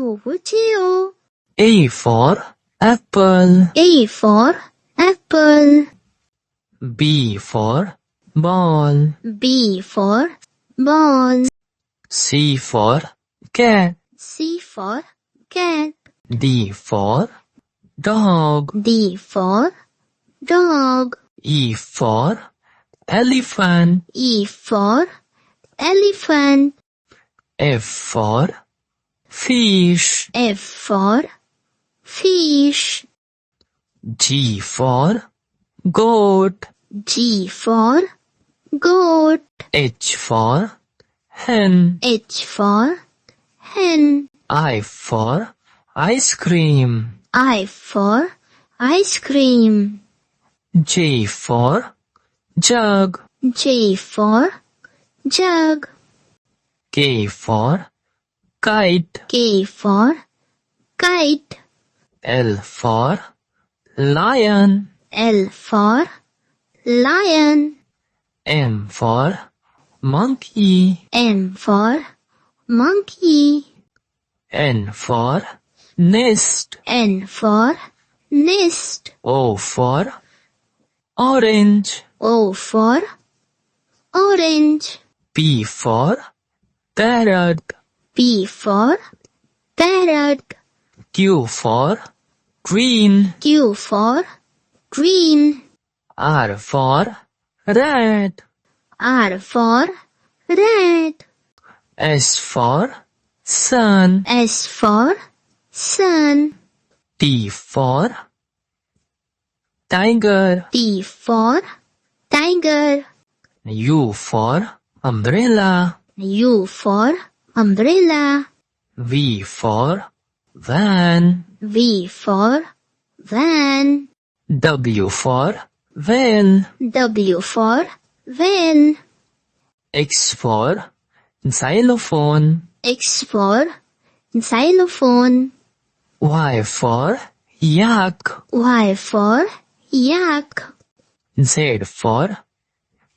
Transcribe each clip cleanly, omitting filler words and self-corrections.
KauChiu. A for apple. A for apple. B for ball. B for ball. C for cat. C for cat. D for dog. D for dog. E for elephant. E for elephant. F for fish. F for fish. G for goat. G for goat. H for hen. H for hen. I for ice cream. I for ice cream. J for jug. J for jug. K for kite. K for kite. L for lion. L for lion. M for monkey. M for monkey. N for nest. N for nest. O for orange. O for orange. P for parrot. P for parrot. Q for green. Q for green. R for rat. R for rat. S for sun. S for sun. T for tiger. T for tiger. U for umbrella. U for umbrella. V for van. V for van. W for van. W for van. X for xylophone. X for xylophone. Y for yak. Y for yak. Z for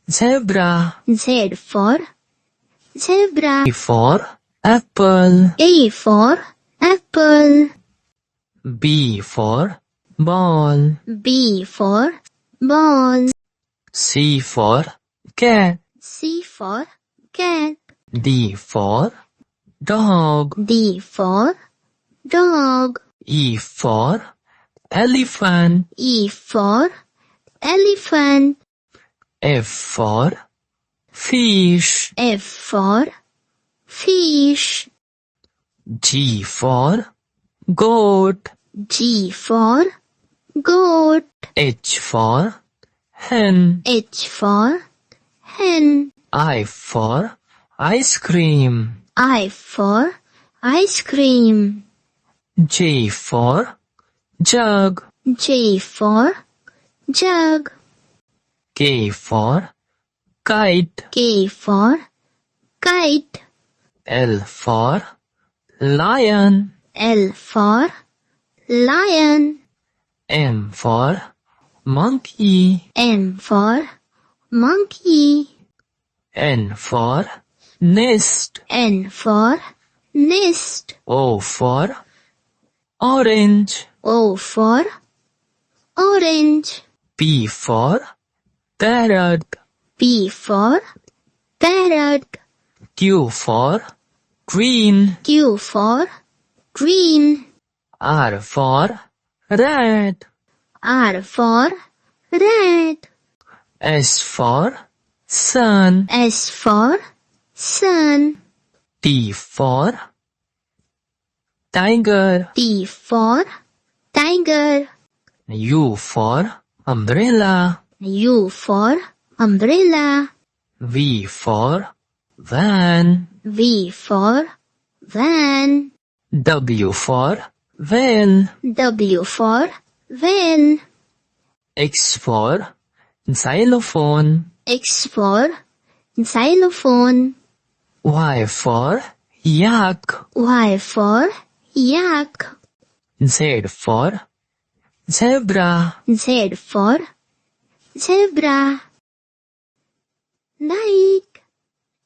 zebra. Z for zebra. A for apple. A for apple. B for ball. B for ball. C for cat. C for cat. D for dog. D for dog. E for elephant. E for elephant. F for fish. F for fish. G for goat. G for goat. H for hen. H for hen. I for ice cream. I for ice cream. J for jug. J for jug. K for kite. K for kite. L for lion. L for lion. M for monkey. M for monkey. N for nest. N for nest. O for orange. O for orange. P for parrot. P for parrot. Q for green. Q for green. R for rat. R for rat. S for sun. S for sun. T for tiger. T for tiger. U for umbrella. U for umbrella. V for van. V for van. W for van. W for van. X for xylophone. X for xylophone. Y for yak. Y for yak. Z for zebra. Z for zebra. Like,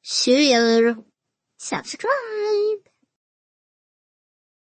share, subscribe.